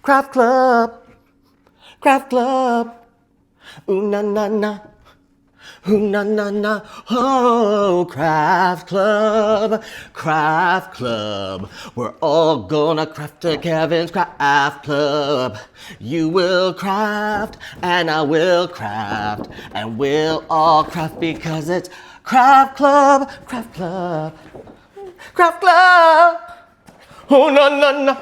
Craft Club, Craft Club. Ooh na na na. Ooh na na na. Oh, Craft Club, Craft Club. We're all gonna craft at Kevin's Craft Club. You will craft and I will craft and we'll all craft because it's Craft Club, Craft Club, Craft Club. Oh na na na.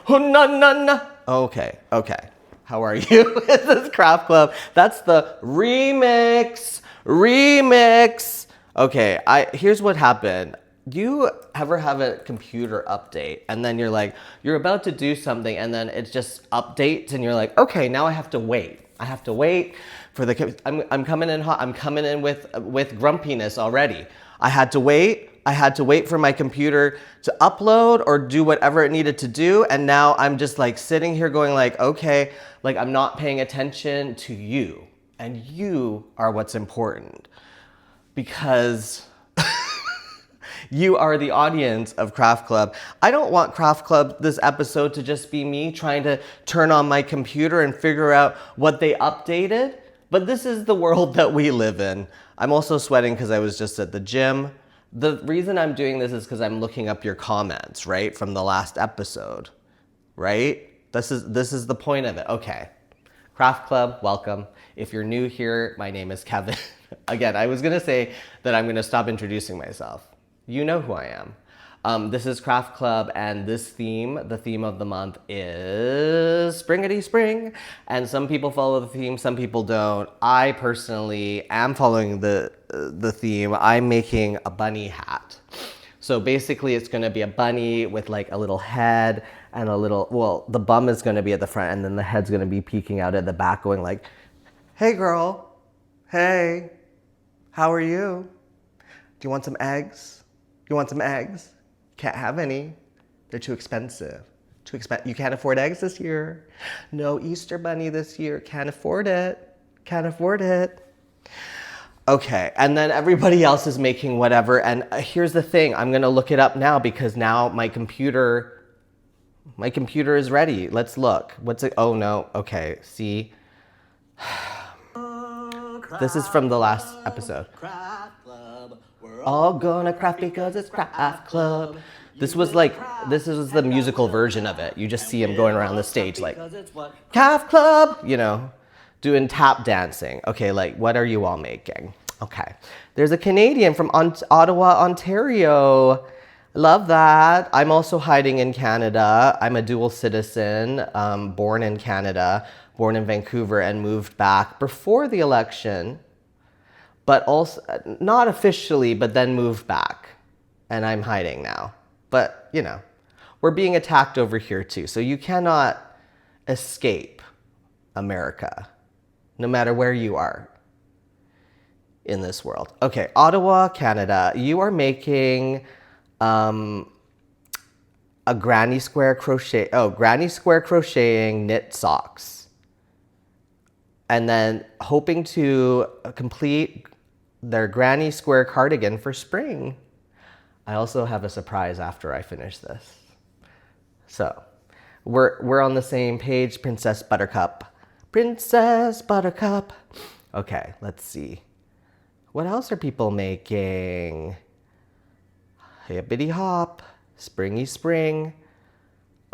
Oh na na na. Okay, okay. How are you? This is Craft Club. That's the remix. Remix. Okay, here's what happened. Do you ever have a computer update and then you're about to do something and then it just updates and you're like, okay, now I have to wait. I have to wait for the. I'm coming in hot. I'm coming in with grumpiness already. I had to wait. I had to wait for my computer to upload or do whatever it needed to do. And now I'm just like sitting here going like, okay, like I'm not paying attention to you. And you are what's important because you are the audience of Craft Club. I don't want Craft Club this episode to just be me trying to turn on my computer and figure out what they updated. But this is the world that we live in. I'm also sweating because I was just at the gym. The reason I'm doing this is because I'm looking up your comments, right? From the last episode, right? This is the point of it. Okay. Craft Club, welcome. If you're new here, my name is Kevin. Again, I was gonna say that I'm gonna stop introducing myself. You know who I am. This is Craft Club, and this theme, the theme of the month is Springity Spring. And some people follow the theme, some people don't. I personally am following the theme. I'm making a bunny hat. So basically it's gonna be a bunny with like a little head and a little, well, the bum is gonna be at the front and then the head's gonna be peeking out at the back going like, hey girl, hey, how are you? Do you want some eggs? You want some eggs? Can't have any. They're too expensive. Too expensive. You can't afford eggs this year. No Easter bunny this year. Can't afford it. Can't afford it. Okay, and then everybody else is making whatever. And here's the thing. I'm gonna look it up now because now my computer is ready. Let's look. What's it? Oh no. Okay. See. This is from the last episode. We're all gonna craft because it's Craft Club. This was the musical version of it. You just see him going around the stage like, Craft Club, you know, doing tap dancing. Okay, like, what are you all making? Okay. There's a Canadian from Ottawa, Ontario. Love that. I'm also hiding in Canada. I'm a dual citizen, born in Canada, born in Vancouver, and moved back before the election, but also not officially, but then moved back. And I'm hiding now. But, you know, we're being attacked over here too. So you cannot escape America, no matter where you are in this world. Okay, Ottawa, Canada. You are making a granny square crocheting knit socks. And then hoping to complete their granny square cardigan for spring. I also have a surprise after I finish this. So we're on the same page, Princess Buttercup. Princess Buttercup. Okay, let's see. What else are people making? Hippity hop, springy spring.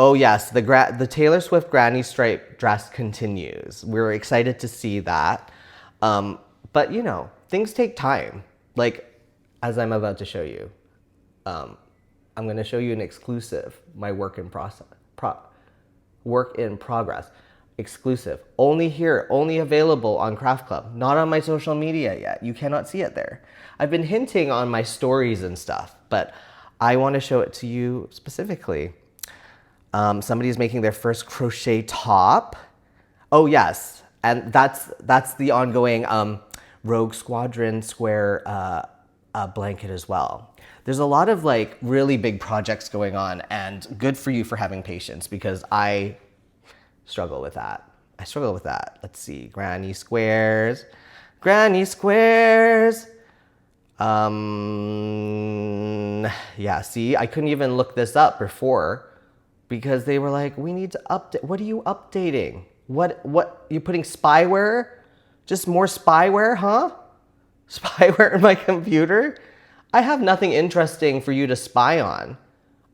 Oh yes, the Taylor Swift granny stripe dress continues. We're excited to see that. But you know, things take time. Like, as I'm about to show you. I'm gonna show you an exclusive, my work in progress. Exclusive. Only here, only available on Craft Club. Not on my social media yet. You cannot see it there. I've been hinting on my stories and stuff, but I want to show it to you specifically. Somebody's making their first crochet top. Oh yes, and that's the ongoing Rogue Squadron square blanket as well. There's a lot of like really big projects going on, and good for you for having patience because I struggle with that. Let's see, granny squares. Yeah, see, I couldn't even look this up before. because they were like, we need to update. What are you updating? What, you putting spyware? Just more spyware, huh? Spyware in my computer? I have nothing interesting for you to spy on.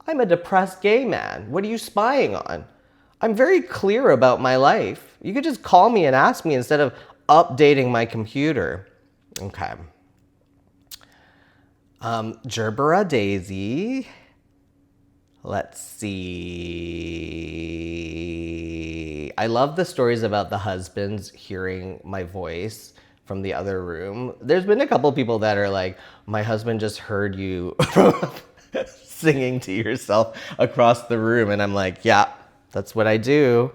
I'm a depressed gay man. What are you spying on? I'm very clear about my life. You could just call me and ask me instead of updating my computer. Okay. Gerbera Daisy. Let's see. I love the stories about the husbands hearing my voice from the other room. There's been a couple people that are like, my husband just heard you singing to yourself across the room. And I'm like, yeah, that's what I do.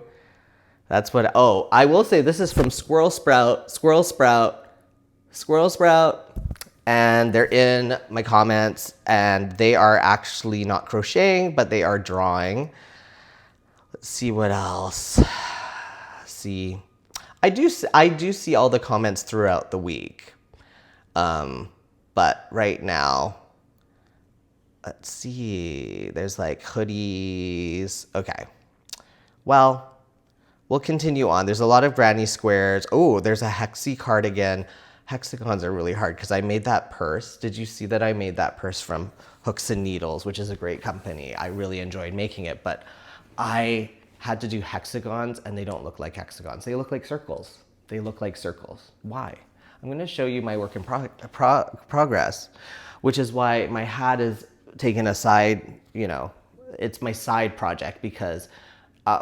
That's what, oh, I will say this is from Squirrel Sprout. And they're in my comments, and they are actually not crocheting, but they are drawing. Let's see what else. See, I do see all the comments throughout the week, but right now, let's see. There's like hoodies. Okay, well, we'll continue on. There's a lot of granny squares. Oh, there's a hexie cardigan. Hexagons are really hard because I made that purse. Did you see that I made that purse from Hooks and Needles, which is a great company. I really enjoyed making it, but I had to do hexagons and they don't look like hexagons. They look like circles. They look like circles. Why? I'm going to show you my work in progress, which is why my hat is taken aside, you know, it's my side project because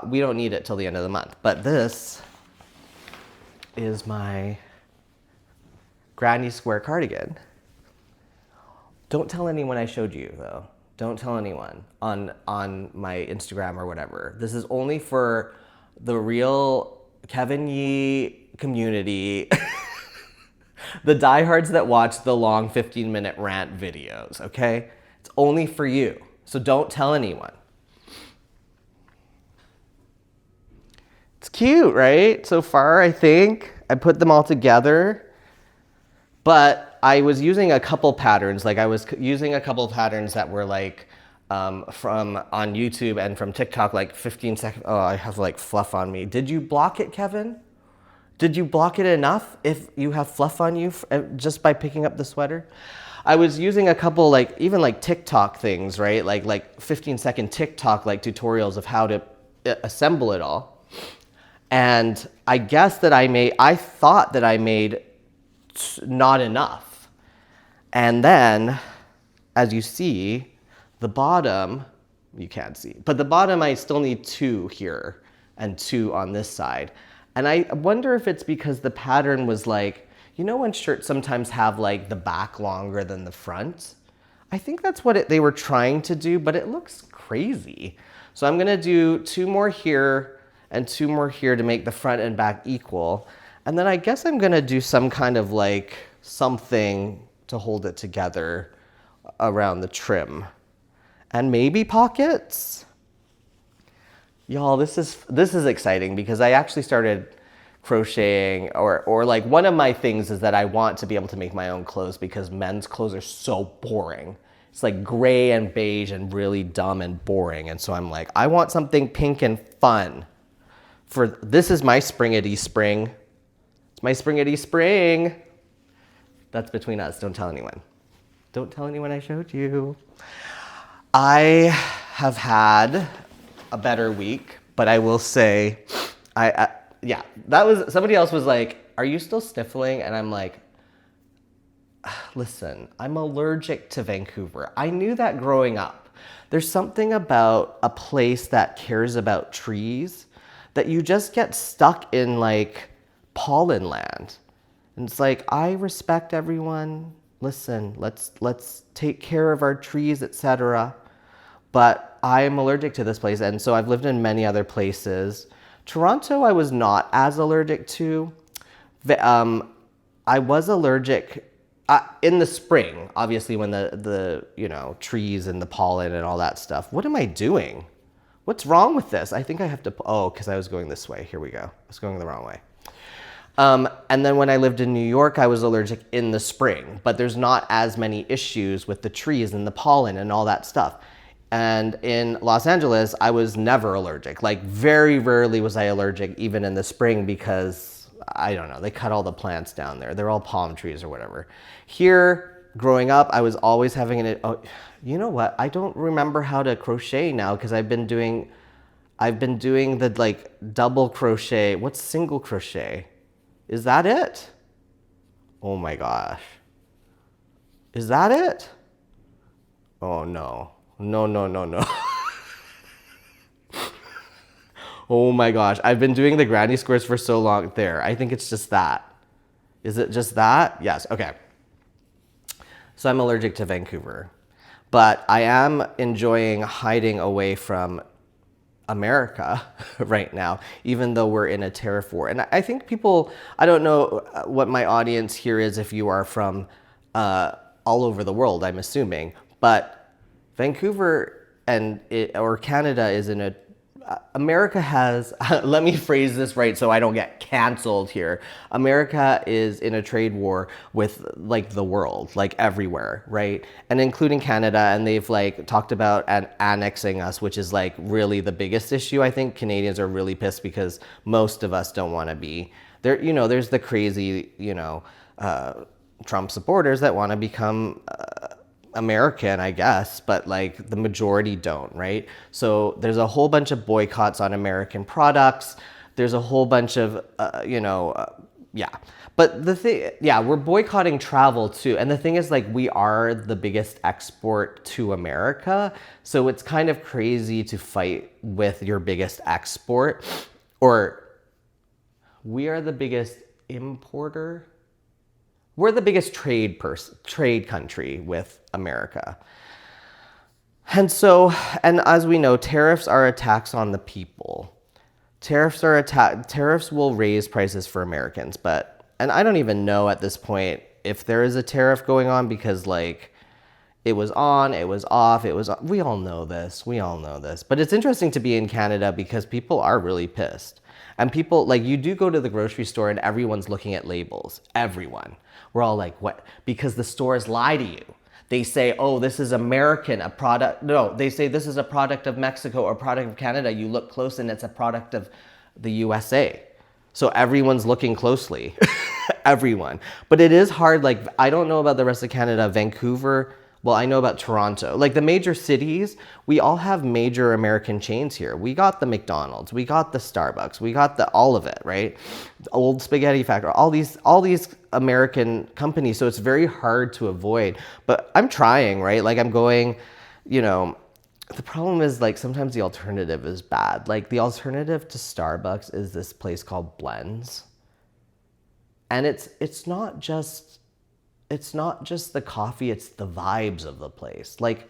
we don't need it till the end of the month. But this is my granny square cardigan. Don't tell anyone I showed you though. Don't tell anyone on my Instagram or whatever. This is only for the real Kevin Yee community. The diehards that watch the long 15-minute rant videos, okay? It's only for you. So don't tell anyone. It's cute, right? So far, I think. I put them all together. But I was using a couple patterns, like I was using a couple patterns that were like from on YouTube and from TikTok, like 15 seconds. Oh, I have like fluff on me. Did you block it, Kevin? Did you block it enough if you have fluff on you just by picking up the sweater? I was using a couple like, even like TikTok things, right? Like 15-second TikTok like tutorials of how to assemble it all. And I guess that I thought that I made not enough. And then, as you see, the bottom, you can't see, but the bottom I still need 2 here and 2 on this side. And I wonder if it's because the pattern was like, you know when shirts sometimes have like the back longer than the front? I think that's what they were trying to do, but it looks crazy. So I'm gonna do 2 more here and 2 more here to make the front and back equal. And then I guess I'm gonna do some kind of like something to hold it together around the trim. And maybe pockets. Y'all, this is exciting because I actually started crocheting or like one of my things is that I want to be able to make my own clothes because men's clothes are so boring. It's like gray and beige and really dumb and boring. And so I'm like, I want something pink and fun. This is my springity spring. It's my springity spring. That's between us. Don't tell anyone. Don't tell anyone I showed you. I have had a better week, but I will say, yeah, that was, somebody else was like, are you still sniffling? And I'm like, listen, I'm allergic to Vancouver. I knew that growing up. There's something about a place that cares about trees that you just get stuck in like pollen land. And it's like, I respect everyone. Listen, let's take care of our trees, etc. But I am allergic to this place. And so I've lived in many other places. Toronto, I was not as allergic to. I was allergic in the spring, obviously when the trees and the pollen and all that stuff. What am I doing? What's wrong with this? I think I have to, because I was going this way. Here we go. I was going the wrong way. And then when I lived in New York, I was allergic in the spring, but there's not as many issues with the trees and the pollen and all that stuff. And in Los Angeles, I was never allergic. Like very rarely was I allergic, even in the spring, because I don't know, they cut all the plants down there. They're all palm trees or whatever. Here, growing up, I was always having oh, you know what? I don't remember how to crochet now because I've been doing the like double crochet. What's single crochet? Is that it? Oh my gosh. Is that it? Oh no. No, no, no, no. Oh my gosh. I've been doing the granny squares for so long. There. I think it's just that. Is it just that? Yes. Okay. So I'm allergic to Vancouver. But I am enjoying hiding away from America right now, even though we're in a tariff war. And I think people, I don't know what my audience here is if you are from all over the world, I'm assuming, but Vancouver or Canada is in a, America has, let me phrase this right so I don't get canceled here. America is in a trade war with like the world, like everywhere, right? And including Canada, and they've like talked about annexing us, which is like really the biggest issue. I think Canadians are really pissed because most of us don't want to be there. You know, there's the crazy, Trump supporters that want to become American, I guess, but like the majority don't, right? So there's a whole bunch of boycotts on American products. There's a whole bunch of, yeah. But the thing, yeah, we're boycotting travel too. And the thing is, like, we are the biggest export to America. So it's kind of crazy to fight with your biggest export, or we are the biggest importer. We're the biggest trade country with America. And so, and as we know, tariffs are a tax on the people. Tariffs will raise prices for Americans, and I don't even know at this point if there is a tariff going on, because like it was on, it was off, we all know this. But it's interesting to be in Canada because people are really pissed. And people, like, you do go to the grocery store and everyone's looking at labels. Everyone. We're all like, what? Because the stores lie to you. They say, oh, this is American, a product. No, they say this is a product of Mexico or a product of Canada. You look close and it's a product of the USA. So everyone's looking closely. Everyone. But it is hard. Like, I don't know about the rest of Canada. Vancouver, well, I know about Toronto. Like the major cities, we all have major American chains here. We got the McDonald's, we got the Starbucks, we got all of it, right? The Old Spaghetti Factory, all these American companies. So it's very hard to avoid. But I'm trying, right? Like I'm going, the problem is like sometimes the alternative is bad. Like the alternative to Starbucks is this place called Blends. And it's not just the coffee, it's the vibes of the place. Like,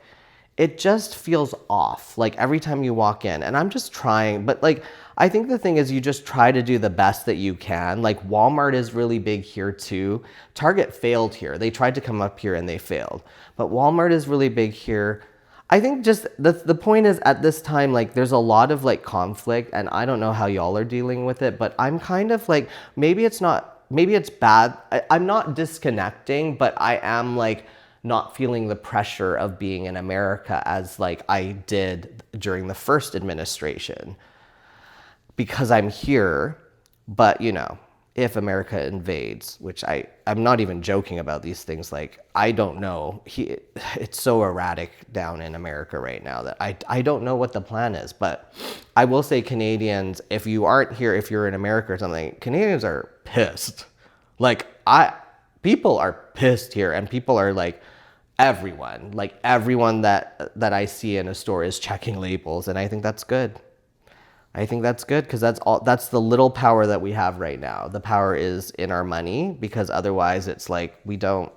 it just feels off, like, every time you walk in. And I'm just trying, but, like, I think the thing is you just try to do the best that you can. Like, Walmart is really big here, too. Target failed here. They tried to come up here and they failed. But Walmart is really big here. I think just the point is at this time, like, there's a lot of, like, conflict, and I don't know how y'all are dealing with it, but I'm kind of, like, maybe it's bad. I'm not disconnecting, but I am like not feeling the pressure of being in America as like I did during the first administration, because I'm here. But if America invades, which I'm not even joking about these things, like I don't know, it's so erratic down in America right now that I don't know what the plan is. But I will say, Canadians, if you aren't here, if you're in America or something, Canadians are pissed. Like people are pissed here, and people are like, everyone that I see in a store is checking labels, and I think that's good. Because that's the little power that we have right now. The power is in our money, because otherwise it's like we don't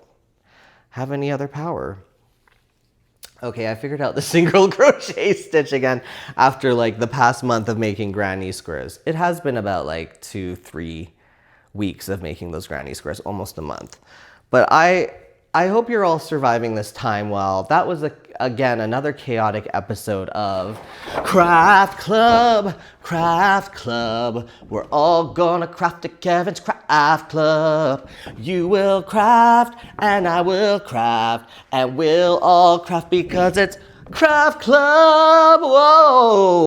have any other power. Okay, I figured out the single crochet stitch again after like the past month of making granny squares. It has been about like 2-3 weeks of making those granny squares, almost a month. But I hope you're all surviving this time well. That was, again, another chaotic episode of Craft Club. We're all gonna craft at Kevin's Craft Club. You will craft, and I will craft, and we'll all craft because it's Craft Club. Whoa.